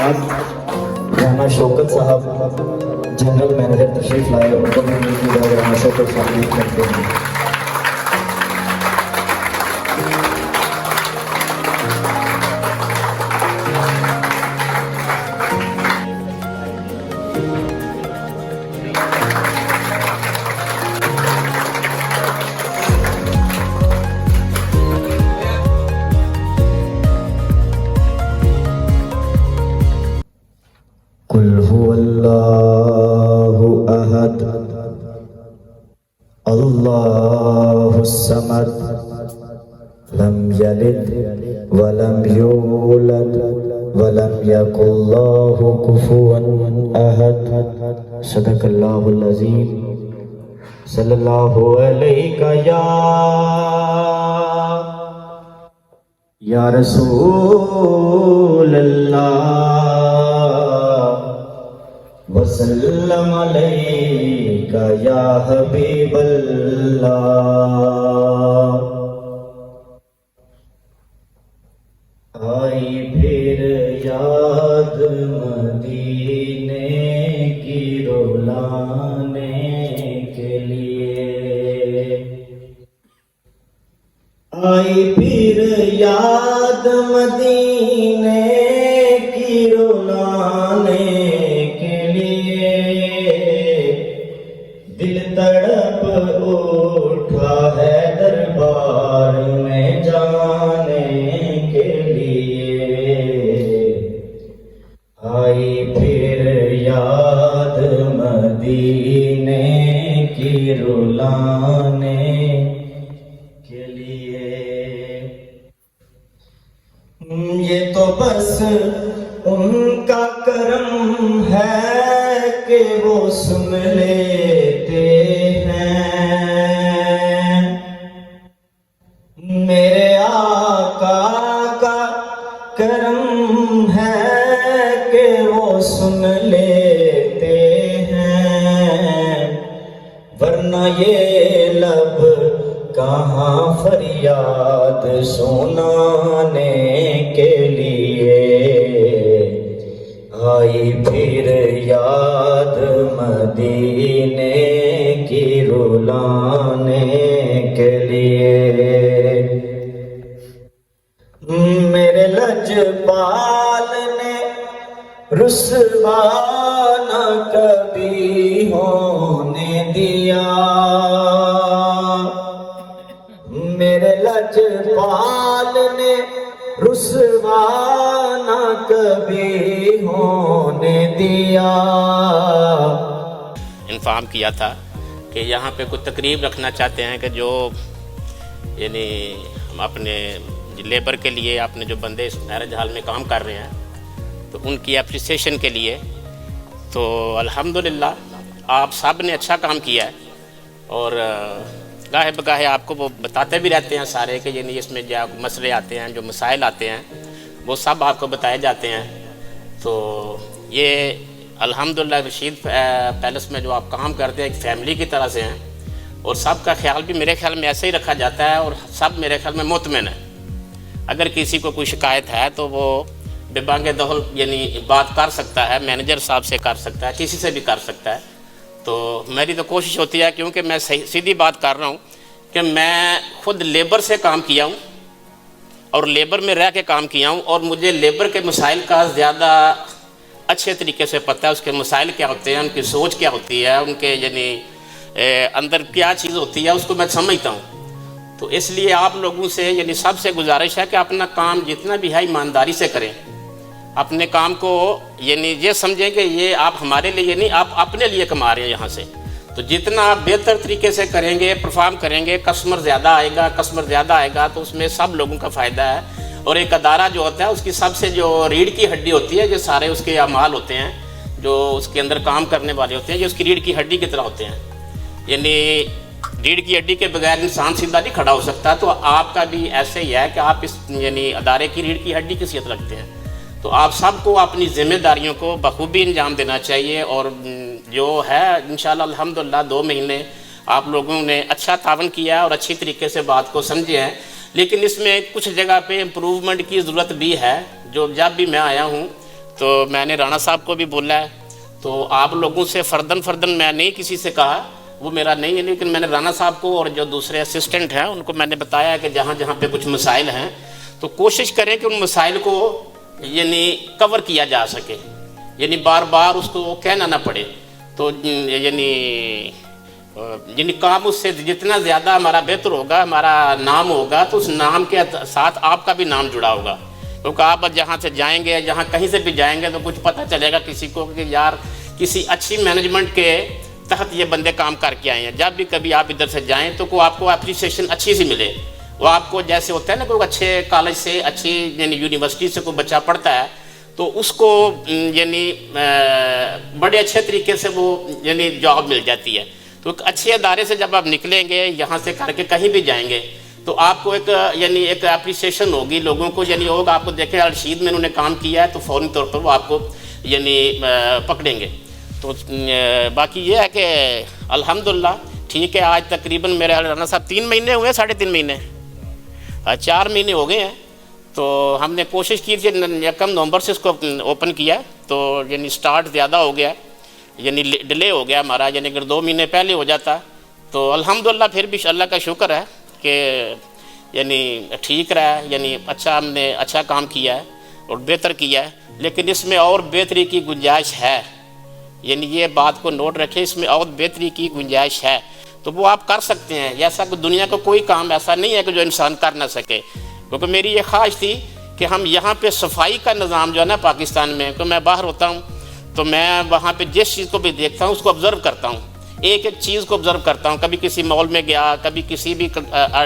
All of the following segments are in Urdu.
بعد رانا شوکت صاحب جنرل مینیجر تشریف لائے، ان کو بھی ملتی ہے رانا شوکت صاحب کرتے ہیں۔ قل هو اللہ احد اللہ الصمد لم یلد ولم یولد ولم یکن له کفوا احد۔ صدق اللہ العظیم۔ صلی اللہ علیہ یا رسول اللہ وسلم علیک یا حبیب اللہ۔ آئی پھر یاد مدینے کی رولانے کے لیے، آئی پھر یاد مدینے کی رولانے کے لیے، دل تڑپ اٹھا ہے دربار میں جانے کے لیے، آئی پھر یاد مدینے کی رولانے کے لیے۔ یہ تو بس ان کا کرم ہے کہ وہ سن لیتے ہیں، میرے آقا کا کرم ہے کہ وہ سن لیتے ہیں، ورنہ یہ لب کہاں فریاد سنانے کے لیے، آئی پھر یاد مدینے کی رولانے کے لیے۔ میرے لجپال نے رسوا نہ کبھی ہونے دیا، میرے لجپال نے رسوا نہ کبھی ہونے دیا۔ انفارم کیا تھا کہ یہاں پہ کوئی تقریب رکھنا چاہتے ہیں کہ جو یعنی ہم اپنے لیبر کے لیے اپنے جو بندے اس میرج ہال میں کام کر رہے ہیں تو ان کی اپریسیشن کے لیے، تو الحمدللہ آپ سب نے اچھا کام کیا ہے، اور گاہے بگاہے آپ کو وہ بتاتے بھی رہتے ہیں سارے کہ یعنی اس میں جو مسئلے آتے ہیں، جو مسائل آتے ہیں وہ سب آپ کو بتائے جاتے ہیں۔ تو یہ الحمدللہ رشید پیلس میں جو آپ کام کرتے ہیں ایک فیملی کی طرح سے ہیں، اور سب کا خیال بھی میرے خیال میں ایسے ہی رکھا جاتا ہے، اور سب میرے خیال میں مطمئن ہے۔ اگر کسی کو کوئی شکایت ہے تو وہ بے بانگ دخل یعنی بات کر سکتا ہے، مینیجر صاحب سے کر سکتا ہے، کسی سے بھی کر سکتا ہے۔ تو میری تو کوشش ہوتی ہے، کیونکہ میں سیدھی بات کر رہا ہوں کہ میں خود لیبر سے کام کیا ہوں اور لیبر میں رہ کے کام کیا ہوں، اور مجھے لیبر کے مسائل کا زیادہ اچھے طریقے سے پتہ ہے، اس کے مسائل کیا ہوتے ہیں، ان کی سوچ کیا ہوتی ہے، ان کے یعنی اندر کیا چیز ہوتی ہے، اس کو میں سمجھتا ہوں۔ تو اس لیے آپ لوگوں سے یعنی سب سے گزارش ہے کہ اپنا کام جتنا بھی ہے ایمانداری سے کریں، اپنے کام کو یعنی یہ سمجھیں کہ یہ آپ ہمارے لیے نہیں، آپ اپنے لیے کما رہے ہیں یہاں سے۔ تو جتنا آپ بہتر طریقے سے کریں گے، پرفارم کریں گے، کسٹمر زیادہ آئے گا تو اس میں سب لوگوں کا فائدہ ہے۔ اور ایک ادارہ جو ہوتا ہے اس کی سب سے جو ریڑھ کی ہڈی ہوتی ہے، جو سارے اس کے اعمال ہوتے ہیں، جو اس کے اندر کام کرنے والے ہوتے ہیں، یہ اس کی ریڑھ کی ہڈی کی طرح ہوتے ہیں۔ یعنی ریڑھ کی ہڈی کے بغیر انسان سیدھا نہیں کھڑا ہو سکتا، تو آپ کا بھی ایسے ہی ہے کہ آپ اس یعنی ادارے کی ریڑھ کی ہڈی کی حیثیت رکھتے ہیں۔ تو آپ سب کو اپنی ذمہ داریوں کو بخوبی انجام دینا چاہیے، اور جو ہے انشاءاللہ الحمدللہ 2 مہینے آپ لوگوں نے اچھا تعاون کیا ہے اور اچھی طریقے سے بات کو سمجھے ہیں، لیکن اس میں کچھ جگہ پہ امپروومنٹ کی ضرورت بھی ہے۔ جو جب بھی میں آیا ہوں تو میں نے رانا صاحب کو بھی بولا ہے، تو آپ لوگوں سے فردن میں نہیں کسی سے کہا، وہ میرا نہیں ہے، لیکن میں نے رانا صاحب کو اور جو دوسرے اسسٹنٹ ہیں ان کو میں نے بتایا کہ جہاں جہاں پہ کچھ مسائل ہیں تو کوشش کریں کہ ان مسائل کو یعنی کور کیا جا سکے، یعنی بار بار اس کو کہنا نہ پڑے، تو یعنی کام اس سے جتنا زیادہ ہمارا بہتر ہوگا، ہمارا نام ہوگا، تو اس نام کے ساتھ آپ کا بھی نام جڑا ہوگا، کیونکہ آپ جہاں سے جائیں گے، جہاں کہیں سے بھی جائیں گے تو کچھ پتہ چلے گا کسی کو کہ یار کسی اچھی مینجمنٹ کے تحت یہ بندے کام کر کے آئے ہیں۔ جب بھی کبھی آپ ادھر سے جائیں تو کوئی آپ کو اپریسیشن اچھی سی ملے، وہ آپ کو جیسے ہوتا ہے نا کوئی اچھے کالج سے، اچھی یعنی یونیورسٹی سے کوئی بچہ پڑھتا ہے تو اس کو یعنی بڑے اچھے طریقے سے وہ یعنی جاب مل جاتی ہے، تو ایک اچھے ادارے سے جب آپ نکلیں گے یہاں سے کر کے کہیں بھی جائیں گے تو آپ کو ایک اپریسیشن ہوگی لوگوں کو، یعنی ہوگا آپ کو دیکھیں رشید میں انہوں نے کام کیا ہے تو فوری طور پر وہ آپ کو یعنی پکڑیں گے۔ تو باقی یہ ہے کہ الحمدللہ ٹھیک ہے، آج تقریباً میرے رانا صاحب 3 مہینے ہوئے، 3.5 مہینے، 4 مہینے ہو گئے ہیں، تو ہم نے کوشش کی تھی 1 نومبر سے اس کو اوپن کیا، تو یعنی سٹارٹ زیادہ ہو گیا، یعنی ڈیلے ہو گیا ہمارا، یعنی اگر 2 مہینے پہلے ہو جاتا تو الحمدللہ پھر بھی اللہ کا شکر ہے کہ یعنی ٹھیک رہا ہے، یعنی اچھا ہم نے اچھا کام کیا ہے اور بہتر کیا ہے، لیکن اس میں اور بہتری کی گنجائش ہے، یعنی یہ بات کو نوٹ رکھیں، اس میں اور بہتری کی گنجائش ہے، تو وہ آپ کر سکتے ہیں، ایسا کہ دنیا کا کوئی کام ایسا نہیں ہے کہ جو انسان کر نہ سکے، کیونکہ میری یہ خواہش تھی کہ ہم یہاں پہ صفائی کا نظام جو ہے نا پاکستان میں، کہ میں باہر ہوتا ہوں تو میں وہاں پہ جس چیز کو بھی دیکھتا ہوں اس کو آبزرو کرتا ہوں، ایک چیز کو آبزرو کرتا ہوں، کبھی کسی مال میں گیا، کبھی کسی بھی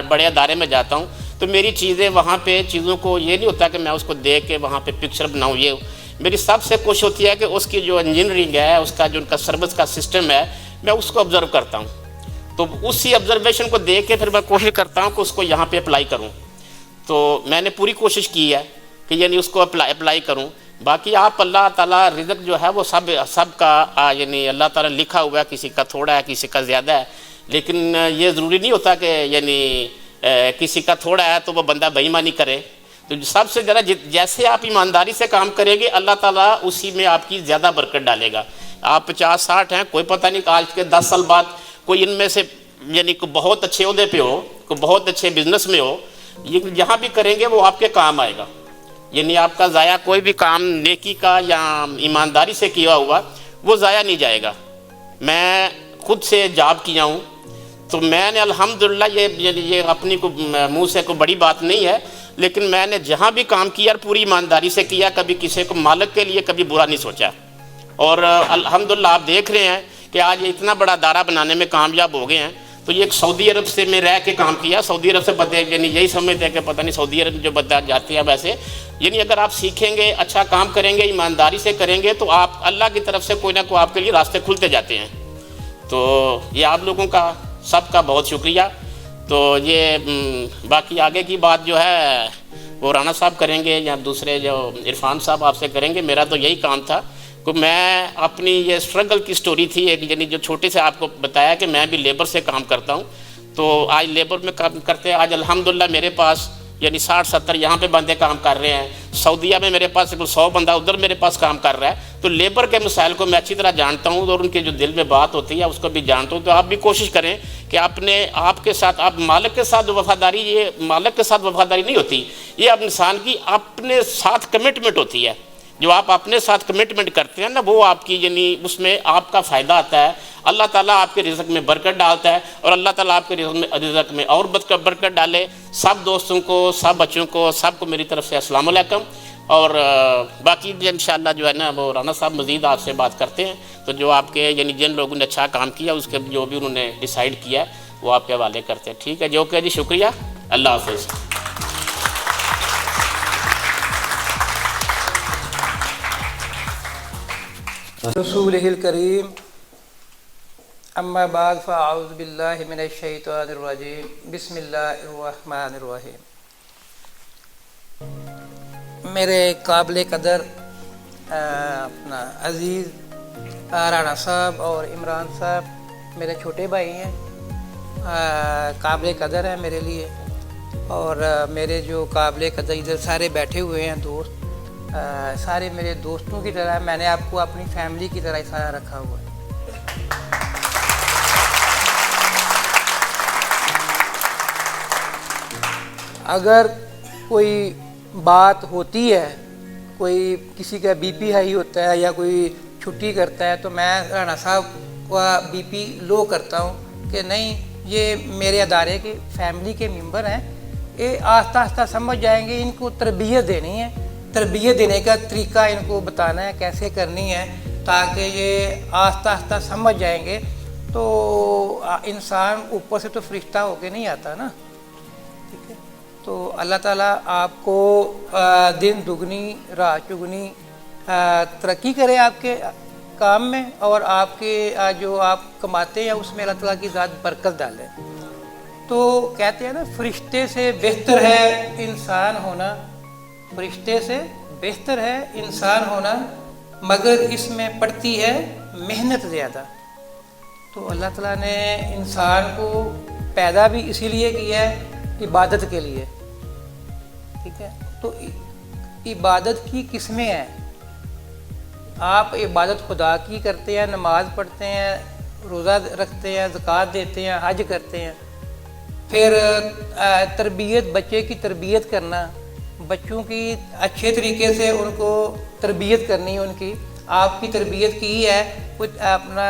بڑے ادارے میں جاتا ہوں تو میری چیزیں وہاں پہ چیزوں کو یہ نہیں ہوتا کہ میں اس کو دیکھ کے وہاں پہ پکچر بناؤں، یہ میری سب سے کوشش ہوتی ہے کہ اس کی جو انجینئرنگ ہے، اس کا جو ان کا سروس کا سسٹم ہے، میں اس کو آبزرو کرتا ہوں، تو اسی آبزرویشن کو دیکھ کے پھر میں کوشش کرتا ہوں کہ اس کو یہاں پہ اپلائی کروں، تو میں نے پوری کوشش کی ہے کہ یعنی اس کو اپلائی کروں۔ باقی آپ اللہ تعالیٰ رزق جو ہے وہ سب کا یعنی اللہ تعالیٰ لکھا ہوا ہے، کسی کا تھوڑا ہے کسی کا زیادہ ہے، لیکن یہ ضروری نہیں ہوتا کہ یعنی کسی کا تھوڑا ہے تو وہ بندہ بے ایمانی کرے، تو سب سے زیادہ جیسے آپ ایمانداری سے کام کریں گے اللہ تعالیٰ اسی میں آپ کی زیادہ برکت ڈالے گا۔ آپ 50-60 ہیں، کوئی پتہ نہیں کہ آج کے 10 سال بعد کوئی ان میں سے یعنی کوئی بہت اچھے عہدے پہ ہو، کوئی بہت اچھے بزنس میں ہو، یہ جہاں بھی کریں گے وہ آپ کے کام آئے گا، یعنی آپ کا ضائع کوئی بھی کام نیکی کا یا ایمانداری سے کیا ہوا وہ ضائع نہیں جائے گا۔ میں خود سے جاب کیا ہوں تو میں نے الحمدللہ یہ اپنی منہ سے کوئی بڑی بات نہیں ہے، لیکن میں نے جہاں بھی کام کیا پوری ایمانداری سے کیا، کبھی کسی کو مالک کے لیے کبھی برا نہیں سوچا، اور الحمدللہ آپ دیکھ رہے ہیں کہ آج یہ اتنا بڑا ادارہ بنانے میں کامیاب ہو گئے ہیں، تو یہ ایک سعودی عرب سے میں رہ کے کام کیا، سعودی عرب سے بندے یعنی یہی سمجھتے ہیں کہ پتہ نہیں سعودی عرب جو بندہ جاتے ہیں، ویسے یعنی اگر آپ سیکھیں گے، اچھا کام کریں گے، ایمانداری سے کریں گے تو آپ اللہ کی طرف سے کوئی نہ کوئی آپ کے لیے راستے کھلتے جاتے ہیں، تو یہ آپ لوگوں کا سب کا بہت شکریہ۔ تو یہ باقی آگے کی بات جو ہے وہ رانا صاحب کریں گے یا دوسرے جو عرفان صاحب آپ سے کریں گے، میرا تو یہی کام تھا کہ میں اپنی یہ اسٹرگل کی سٹوری تھی ایک، یعنی جو چھوٹے سے آپ کو بتایا کہ میں بھی لیبر سے کام کرتا ہوں، تو آج لیبر میں کام کرتے ہیں، آج الحمدللہ میرے پاس یعنی 60-70 یہاں پہ بندے کام کر رہے ہیں، سعودیہ میں میرے پاس 100 بندہ ادھر میرے پاس کام کر رہا ہے، تو لیبر کے مسائل کو میں اچھی طرح جانتا ہوں اور ان کے جو دل میں بات ہوتی ہے اس کو بھی جانتا ہوں، تو آپ بھی کوشش کریں کہ آپ کے ساتھ آپ مالک کے ساتھ وفاداری، یہ مالک کے ساتھ وفاداری نہیں ہوتی، یہ اب انسان کی اپنے ساتھ کمٹمنٹ ہوتی ہے، جو آپ اپنے ساتھ کمٹمنٹ کرتے ہیں نا وہ آپ کی یعنی اس میں آپ کا فائدہ آتا ہے، اللہ تعالیٰ آپ کے رزق میں برکت ڈالتا ہے، اور اللہ تعالیٰ آپ کے رزق میں اور برکت ڈالے۔ سب دوستوں کو، سب بچوں کو، سب کو میری طرف سے السلام علیکم، اور باقی انشاءاللہ جو ہے نا وہ رانا صاحب مزید آپ سے بات کرتے ہیں، تو جو آپ کے یعنی جن لوگوں نے اچھا کام کیا اس کے جو بھی انہوں نے ڈیسائیڈ کیا ہے وہ آپ کے حوالے کرتے ہیں، ٹھیک ہے جو کہ جی شکریہ، اللہ حافظ۔ رسولہ الکریم، اما بعد فاعوذ باللہ من الشیطان الرجیم، بسم اللہ الرحمن الرحیم۔ میرے قابل قدر اپنا عزیز رانا صاحب اور عمران صاحب میرے چھوٹے بھائی ہیں، قابل قدر ہیں میرے لیے، اور میرے جو قابل قدر ادھر سارے بیٹھے ہوئے ہیں دوست، سارے میرے دوستوں کی طرح میں نے آپ کو اپنی فیملی کی طرح سارا رکھا ہوا ہے. اگر کوئی بات ہوتی ہے, کوئی کسی کا بی پی ہائی ہوتا ہے یا کوئی چھٹی کرتا ہے, تو میں رانا صاحب کا بی پی لو کرتا ہوں کہ نہیں, یہ میرے ادارے کے فیملی کے ممبر ہیں, یہ آہستہ آہستہ سمجھ جائیں گے, ان کو تربیت دینی ہے, تربیت دینے کا طریقہ ان کو بتانا ہے کیسے کرنی ہے تاکہ یہ آہستہ آہستہ سمجھ جائیں گے. تو انسان اوپر سے تو فرشتہ ہو کے نہیں آتا نا, ٹھیک ہے. تو اللہ تعالیٰ آپ کو دن دگنی رات چگنی ترقی کرے آپ کے کام میں, اور آپ کے جو آپ کماتے ہیں اس میں اللہ تعالیٰ کی ذات برکت ڈالے. تو کہتے ہیں نا, فرشتے سے بہتر ہے انسان ہونا, فرشتے سے بہتر ہے انسان ہونا, مگر اس میں پڑتی ہے محنت زیادہ. تو اللہ تعالیٰ نے انسان کو پیدا بھی اسی لیے کیا ہے, عبادت کے لیے, ٹھیک ہے. تو عبادت کی قسمیں ہیں. آپ عبادت خدا کی کرتے ہیں, نماز پڑھتے ہیں, روزہ رکھتے ہیں, زکوٰۃ دیتے ہیں, حج کرتے ہیں. پھر تربیت, بچے کی تربیت کرنا, بچوں کی اچھے طریقے سے ان کو تربیت کرنی, ان کی آپ کی تربیت کی ہے. کچھ اپنا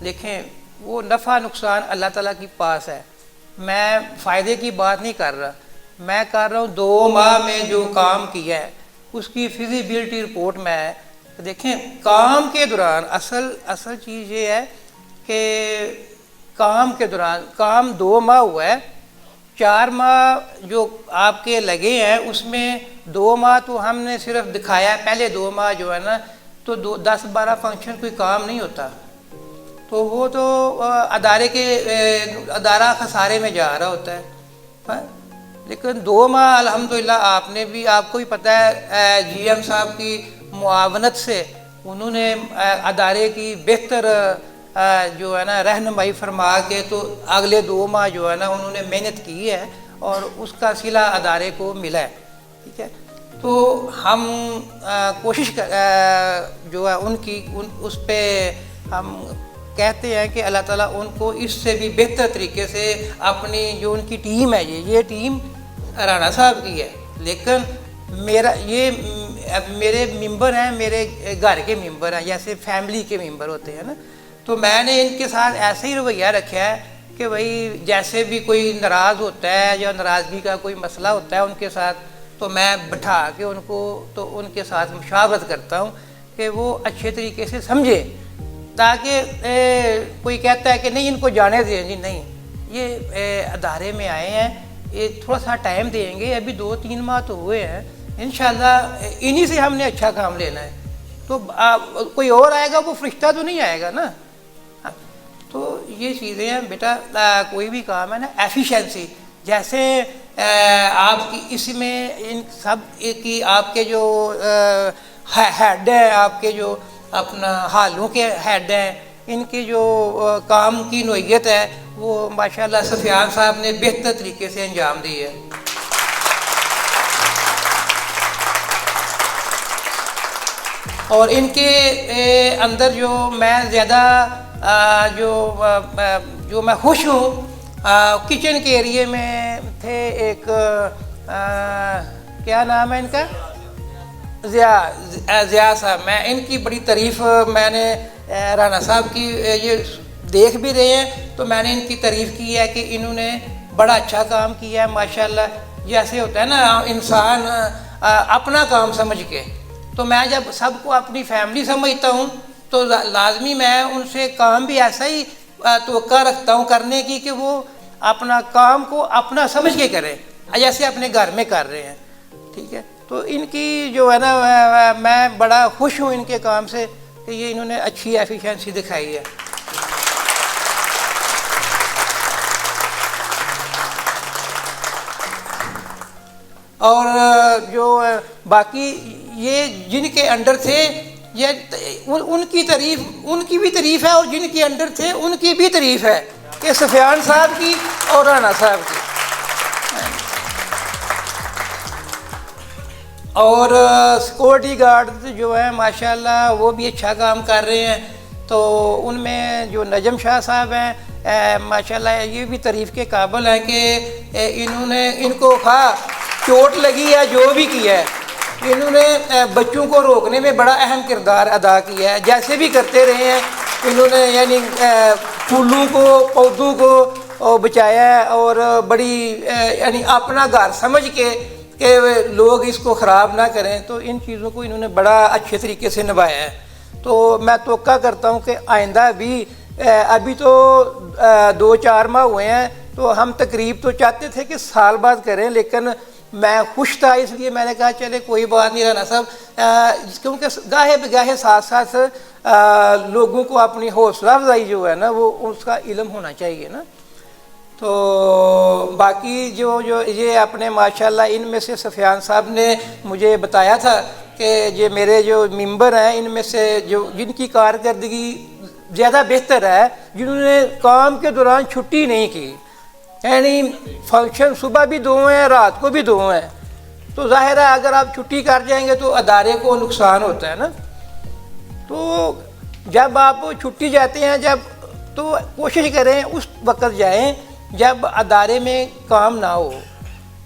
دیکھیں, وہ نفع نقصان اللہ تعالیٰ کے پاس ہے. میں فائدے کی بات نہیں کر رہا, میں کر رہا ہوں 2 ماہ میں جو کام کیا ہے اس کی فیزیبلٹی رپورٹ میں ہے. دیکھیں, کام کے دوران اصل چیز یہ ہے کہ کام کے دوران, کام 2 ماہ ہوا ہے, 4 ماہ جو آپ کے لگے ہیں اس میں 2 ماہ تو ہم نے صرف دکھایا ہے. پہلے 2 ماہ جو ہے نا, تو 10-12 فنکشن کوئی کام نہیں ہوتا, تو وہ تو ادارہ خسارے میں جا رہا ہوتا ہے. لیکن 2 ماہ الحمدللہ آپ نے بھی, آپ کو بھی پتہ ہے, جی ایم صاحب کی معاونت سے انہوں نے ادارے کی بہتر جو ہے نا رہنمائی فرما کے, تو اگلے 2 ماہ جو ہے نا انہوں نے محنت کی ہے اور اس کا صلہ ادارے کو ملا ہے, ٹھیک ہے. تو ہم کوشش جو ہے ان کی اس پہ ہم کہتے ہیں کہ اللہ تعالیٰ ان کو اس سے بھی بہتر طریقے سے اپنی جو ان کی ٹیم ہے, یہ ٹیم رانا صاحب کی ہے, لیکن میرے ممبر ہیں, میرے گھر کے ممبر ہیں, جیسے فیملی کے ممبر ہوتے ہیں نا. تو میں نے ان کے ساتھ ایسے ہی رویہ رکھا ہے کہ بھائی جیسے بھی کوئی ناراض ہوتا ہے یا ناراضگی کا کوئی مسئلہ ہوتا ہے ان کے ساتھ, تو میں بٹھا کے ان کو, تو ان کے ساتھ مشاورت کرتا ہوں کہ وہ اچھے طریقے سے سمجھے, تاکہ کوئی کہتا ہے کہ نہیں ان کو جانے دیں, جی نہیں, یہ ادارے میں آئے ہیں, یہ تھوڑا سا ٹائم دیں گے, ابھی 2-3 ماہ تو ہوئے ہیں, انشاءاللہ انہی سے ہم نے اچھا کام لینا ہے. تو کوئی اور آئے گا, وہ فرشتہ تو نہیں آئے گا نا. تو یہ چیزیں ہیں بیٹا, کوئی بھی کام ہے نا, ایفیشینسی, جیسے آپ کی اس میں ان سب کی آپ کے جو ہیڈ ہیں, آپ کے جو اپنا حالوں کے ہیڈ ہیں, ان کی جو کام کی نوعیت ہے وہ ماشاءاللہ سفیان صاحب نے بہتر طریقے سے انجام دی ہے. اور ان کے اندر جو میں زیادہ جو میں خوش ہوں, کچن کے ایریے میں تھے ایک, کیا نام ہے ان کا, ضیاء صاحب. میں ان کی بڑی تعریف, میں نے رانا صاحب کی یہ دیکھ بھی رہے ہیں, تو میں نے ان کی تعریف کی ہے کہ انہوں نے بڑا اچھا کام کیا ہے ماشاءاللہ. جیسے ہوتا ہے نا انسان اپنا کام سمجھ کے, تو میں جب سب کو اپنی فیملی سمجھتا ہوں تو لازمی میں ان سے کام بھی ایسا ہی توقع رکھتا ہوں کرنے کی کہ وہ اپنا کام کو اپنا سمجھ کے کریں, جیسے اپنے گھر میں کر رہے ہیں, ٹھیک ہے. تو ان کی جو ہے نا, میں بڑا خوش ہوں ان کے کام سے کہ یہ انہوں نے اچھی ایفیشینسی دکھائی ہے. اور جو باقی یہ جن کے انڈر تھے, یہ ان کی تعریف, ان کی بھی تعریف ہے, اور جن کے انڈر تھے ان کی بھی تعریف ہے, کہ سفیان صاحب کی اور رانا صاحب کی. اور سیکورٹی گارڈ جو ہیں ماشاءاللہ وہ بھی اچھا کام کر رہے ہیں. تو ان میں جو نجم شاہ صاحب ہیں ماشاءاللہ یہ بھی تعریف کے قابل ہیں کہ انہوں نے ان کو چوٹ لگی ہے جو بھی کیا ہے, انہوں نے بچوں کو روکنے میں بڑا اہم کردار ادا کیا ہے. جیسے بھی کرتے رہے ہیں انہوں نے یعنی پھولوں کو پودوں کو بچایا ہے اور بڑی یعنی اپنا گھر سمجھ کے کہ لوگ اس کو خراب نہ کریں, تو ان چیزوں کو انہوں نے بڑا اچھے طریقے سے نبھایا ہے. تو میں توقع کرتا ہوں کہ آئندہ بھی ابھی تو 2-4 ماہ ہوئے ہیں تو ہم تقریب تو چاہتے تھے کہ سال بعد کریں, لیکن میں خوش تھا اس لیے میں نے کہا چلے کوئی بات نہیں رانا صاحب, کیونکہ گاہے بگاہے ساتھ ساتھ لوگوں کو اپنی حوصلہ افزائی جو ہے نا وہ اس کا علم ہونا چاہیے نا. تو باقی جو یہ اپنے ماشاءاللہ ان میں سے سفیان صاحب نے مجھے بتایا تھا کہ یہ میرے جو ممبر ہیں ان میں سے جن کی کارکردگی زیادہ بہتر ہے, جنہوں نے کام کے دوران چھٹی نہیں کی, یعنی فنکشن صبح بھی 2 ہیں رات کو بھی 2 ہیں, تو ظاہر ہے اگر آپ چھٹی کر جائیں گے تو ادارے کو نقصان ہوتا ہے نا. تو جب آپ چھٹی جاتے ہیں تو کوشش کریں اس وقت جائیں جب ادارے میں کام نہ ہو.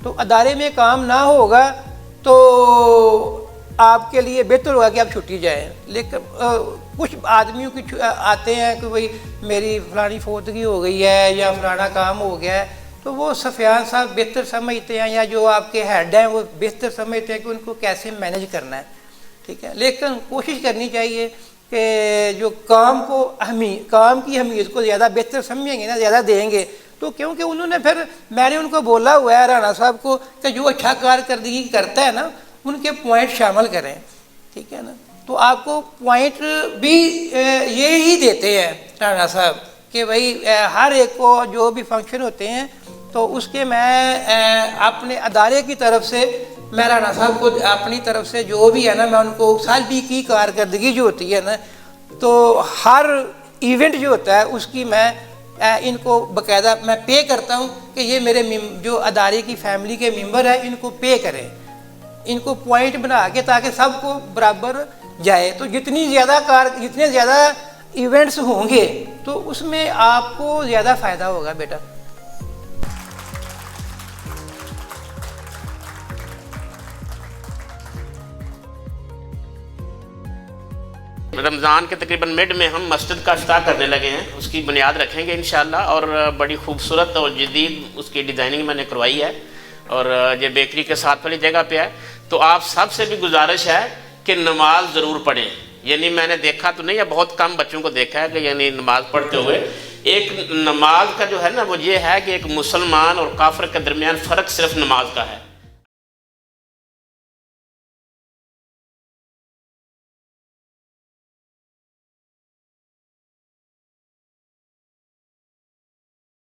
تو ادارے میں کام نہ ہوگا تو آپ کے لیے بہتر ہوگا کہ آپ چھٹی جائیں. لیکن کچھ آدمیوں کی آتے ہیں کہ بھئی میری فلانی فوتگی ہو گئی ہے یا فلانا کام ہو گیا ہے, تو وہ سفیان صاحب بہتر سمجھتے ہیں یا جو آپ کے ہیڈ ہیں وہ بہتر سمجھتے ہیں کہ ان کو کیسے مینیج کرنا ہے, ٹھیک ہے. لیکن کوشش کرنی چاہیے کہ جو کام کی اہمیت کو زیادہ بہتر سمجھیں گے نا, زیادہ دیں گے, تو کیونکہ انہوں نے پھر میں نے ان کو بولا ہوا ہے رانا صاحب کو کہ جو اچھا کارکردگی کرتا ہے نا ان کے پوائنٹ شامل کریں, ٹھیک ہے نا. تو آپ کو پوائنٹ بھی یہی دیتے ہیں رانا صاحب کہ بھائی ہر ایک کو جو بھی فنکشن ہوتے ہیں تو اس کے میں اپنے ادارے کی طرف سے میں رانا صاحب کو اپنی طرف سے جو بھی ہے نا میں ان کو سالبی کی کارکردگی جو ہوتی ہے نا, تو ہر ایونٹ جو ہوتا ہے اس کی میں ان کو باقاعدہ میں پے کرتا ہوں کہ یہ میرے جو ادارے کی فیملی کے ممبر ہیں ان کو پے کریں, ان کو پوائنٹ بنا کے تاکہ سب کو برابر جائے. تو جتنے زیادہ ایونٹس ہوں گے تو اس میں آپ کو زیادہ فائدہ ہوگا بیٹا. رمضان کے تقریباً مڈ میں ہم مسجد کا افتتاح کرنے لگے ہیں, اس کی بنیاد رکھیں گے انشاءاللہ, اور بڑی خوبصورت اور جدید اس کی ڈیزائننگ میں نے کروائی ہے, اور یہ بیکری کے ساتھ والی جگہ پہ ہے. تو آپ سب سے بھی گزارش ہے کہ نماز ضرور پڑھیں. یعنی میں نے دیکھا تو نہیں ہے, بہت کم بچوں کو دیکھا ہے کہ یعنی نماز پڑھتے ہوئے. ایک نماز کا جو ہے نا وہ یہ ہے کہ ایک مسلمان اور کافر کے درمیان فرق صرف نماز کا ہے.